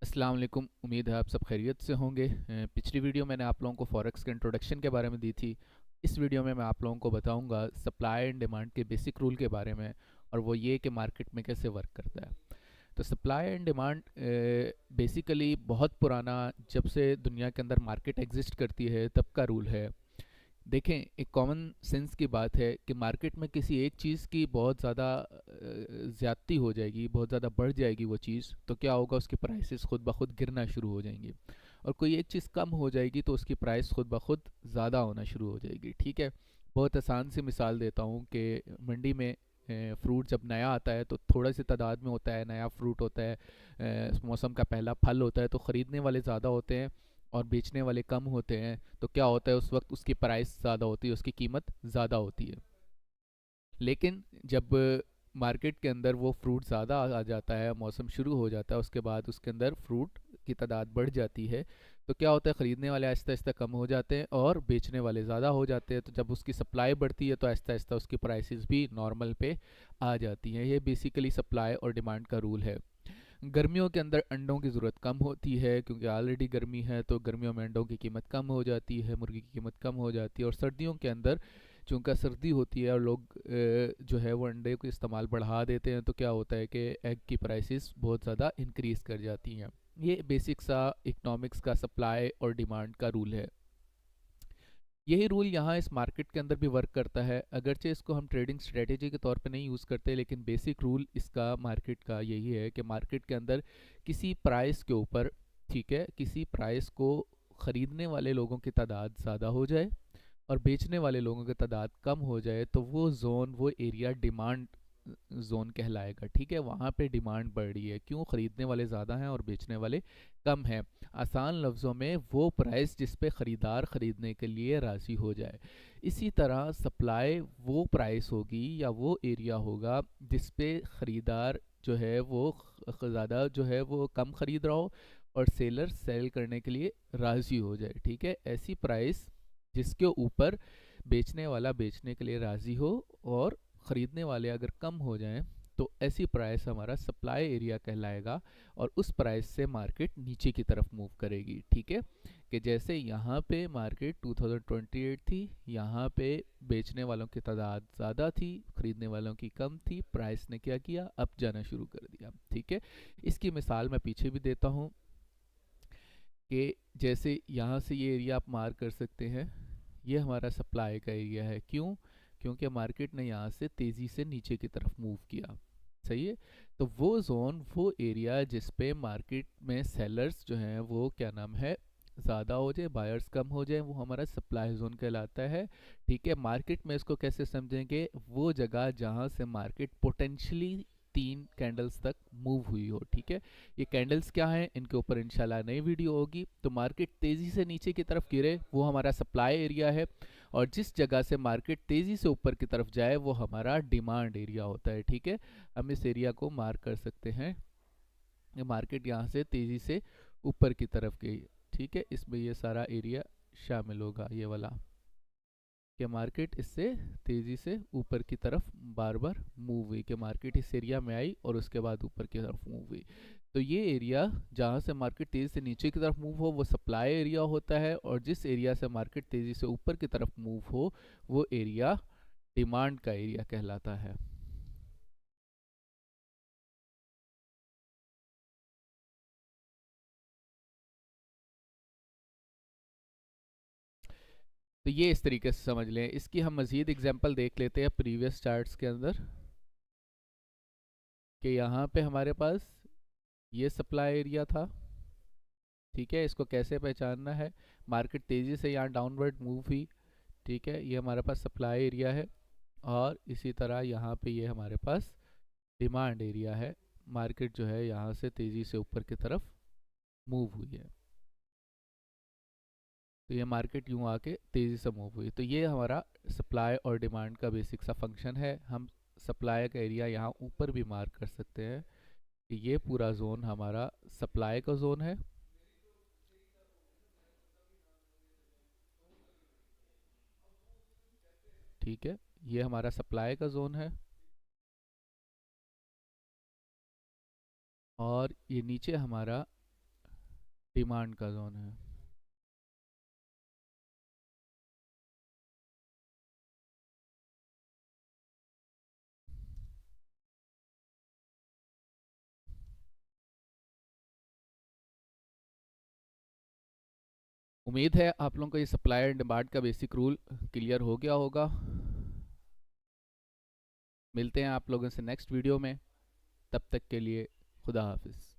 अस्सलाम वालेकुम। उम्मीद है आप सब खैरियत से होंगे। पिछली वीडियो मैंने आप लोगों को फॉरेक्स के इंट्रोडक्शन के बारे में दी थी। इस वीडियो में मैं आप लोगों को बताऊंगा सप्लाई एंड डिमांड के बेसिक रूल के बारे में, और वो ये कि मार्केट में कैसे वर्क करता है। तो सप्लाई एंड डिमांड बेसिकली बहुत पुराना, जब से दुनिया के अंदर मार्केट एग्जिस्ट करती है तब का रूल है। देखें, एक कॉमन सेंस की बात है कि मार्केट में किसी एक चीज़ की बहुत ज़्यादा ज़्यादती हो जाएगी, बहुत ज़्यादा बढ़ जाएगी वो चीज़, तो क्या होगा, उसकी प्राइसेस खुद ब खुद गिरना शुरू हो जाएंगी। और कोई एक चीज़ कम हो जाएगी तो उसकी प्राइस खुद ब खुद ज़्यादा होना शुरू हो जाएगी। ठीक है, बहुत आसान सी मिसाल देता हूँ कि मंडी में फ्रूट जब नया आता है तो थोड़ा सी तादाद में होता है, नया फ्रूट होता है, मौसम का पहला फल होता है, तो ख़रीदने वाले ज़्यादा होते हैं और बेचने वाले कम होते हैं। तो क्या होता है, उस वक्त उसकी प्राइस ज़्यादा होती है, उसकी कीमत ज़्यादा होती है। लेकिन जब मार्केट के अंदर वो फ्रूट ज़्यादा आ जाता है, मौसम शुरू हो जाता है, उसके बाद उसके अंदर फ्रूट की तादाद बढ़ जाती है, तो क्या होता है, ख़रीदने वाले आहिस्ता आहिस्ता कम हो जाते हैं और बेचने वाले ज़्यादा हो जाते हैं। तो जब उसकी सप्लाई बढ़ती है तो आहिस्ता आहिस्ता उसकी प्राइसेस भी नॉर्मल पे आ जाती हैं। ये बेसिकली सप्लाई और डिमांड का रूल है। गर्मियों के अंदर अंडों की ज़रूरत कम होती है क्योंकि ऑलरेडी गर्मी है, तो गर्मियों में अंडों की कीमत कम हो जाती है, मुर्गी की कीमत कम हो जाती है। और सर्दियों के अंदर चूँकि सर्दी होती है और लोग जो है वो अंडे को इस्तेमाल बढ़ा देते हैं, तो क्या होता है कि एग की प्राइसेस बहुत ज़्यादा इंक्रीज़ कर जाती हैं। ये बेसिक सा इकनॉमिक्स का सप्लाई और डिमांड का रूल है। यही रूल यहाँ इस मार्केट के अंदर भी वर्क करता है, अगरचे इसको हम ट्रेडिंग स्ट्रेटेजी के तौर पे नहीं यूज़ करते, लेकिन बेसिक रूल इसका मार्केट का यही है कि मार्केट के अंदर किसी प्राइस के ऊपर, ठीक है, किसी प्राइस को ख़रीदने वाले लोगों की तादाद ज़्यादा हो जाए और बेचने वाले लोगों की तादाद कम हो जाए, तो वो जोन, वो एरिया डिमांड जोन कहलाएगा। ठीक है, वहाँ पे डिमांड बढ़ रही है, क्यों, ख़रीदने वाले ज़्यादा हैं और बेचने वाले कम हैं। आसान लफ्ज़ों में वो प्राइस जिस पे ख़रीदार ख़रीदने के लिए राज़ी हो जाए। इसी तरह सप्लाई वो प्राइस होगी या वो एरिया होगा जिस पे ख़रीदार जो है वो ज़्यादा जो है वो कम ख़रीद रहा हो और सेलर सेल करने के लिए राज़ी हो जाए। ठीक है, ऐसी प्राइस जिसके ऊपर बेचने वाला बेचने के लिए राज़ी हो और ख़रीदने वाले अगर कम हो जाएं, तो ऐसी प्राइस हमारा सप्लाई एरिया कहलाएगा और उस प्राइस से मार्केट नीचे की तरफ मूव करेगी। ठीक है, कि जैसे यहाँ पे मार्केट 2028 थी, यहाँ पे बेचने वालों की तादाद ज़्यादा थी, ख़रीदने वालों की कम थी, प्राइस ने क्या किया, अप जाना शुरू कर दिया। ठीक है, इसकी मिसाल मैं पीछे भी देता हूँ कि जैसे यहाँ से ये एरिया आप मार्क कर सकते हैं, ये हमारा सप्लाई का एरिया है। क्यों, क्योंकि मार्केट ने यहाँ से तेज़ी से नीचे की तरफ मूव किया। सही है, तो वो जोन, वो एरिया जिस पे मार्केट में सेलर्स जो हैं वो क्या नाम है, ज़्यादा हो जाए, बायर्स कम हो जाए, वो हमारा सप्लाई जोन कहलाता है। ठीक है, मार्केट में इसको कैसे समझेंगे, वो जगह जहाँ से मार्केट पोटेंशली 3 कैंडल्स तक मूव हुई हो। ठीक है, ये कैंडल्स क्या हैं, इनके ऊपर इंशाल्लाह नई वीडियो होगी। तो मार्केट तेज़ी से नीचे की तरफ गिरे वो हमारा सप्लाई एरिया है, और जिस जगह से मार्केट तेज़ी से ऊपर की तरफ जाए वो हमारा डिमांड एरिया होता है। ठीक है, हम इस एरिया को मार्क कर सकते हैं। ये मार्केट यहाँ से तेज़ी से ऊपर की तरफ गई। ठीक है, इसमें ये सारा एरिया शामिल होगा, ये वाला, कि मार्केट इससे तेज़ी से ऊपर की तरफ बार बार मूव हुई, कि मार्केट इस एरिया में आई और उसके बाद ऊपर की तरफ मूव हुई। तो ये एरिया जहाँ से मार्केट तेज़ी से नीचे की तरफ मूव हो वो सप्लाई एरिया होता है, और जिस एरिया से मार्केट तेज़ी से ऊपर की तरफ मूव हो वो एरिया डिमांड का एरिया कहलाता है। तो ये इस तरीके से समझ लें। इसकी हम मज़ीद एग्जांपल देख लेते हैं प्रीवियस चार्ट्स के अंदर, कि यहाँ पे हमारे पास ये सप्लाई एरिया था। ठीक है, इसको कैसे पहचानना है, मार्केट तेज़ी से यहाँ डाउनवर्ड मूव हुई। ठीक है, ये हमारे पास सप्लाई एरिया है, और इसी तरह यहाँ पे ये हमारे पास डिमांड एरिया है। मार्केट जो है यहाँ से तेज़ी से ऊपर की तरफ मूव हुई है, तो ये मार्केट यूँ आके तेज़ी से मूव हुई। तो ये हमारा सप्लाई और डिमांड का बेसिक सा फंक्शन है। हम सप्लाई का एरिया यहाँ ऊपर भी मार्क कर सकते हैं कि ये पूरा जोन हमारा सप्लाई का जोन है। ठीक है, ये हमारा सप्लाई का जोन है, और ये नीचे हमारा डिमांड का जोन है। उम्मीद है आप लोगों को ये सप्लाई एंड डिमांड का बेसिक रूल क्लियर हो गया होगा। मिलते हैं आप लोगों से नेक्स्ट वीडियो में, तब तक के लिए खुदा हाफिज़।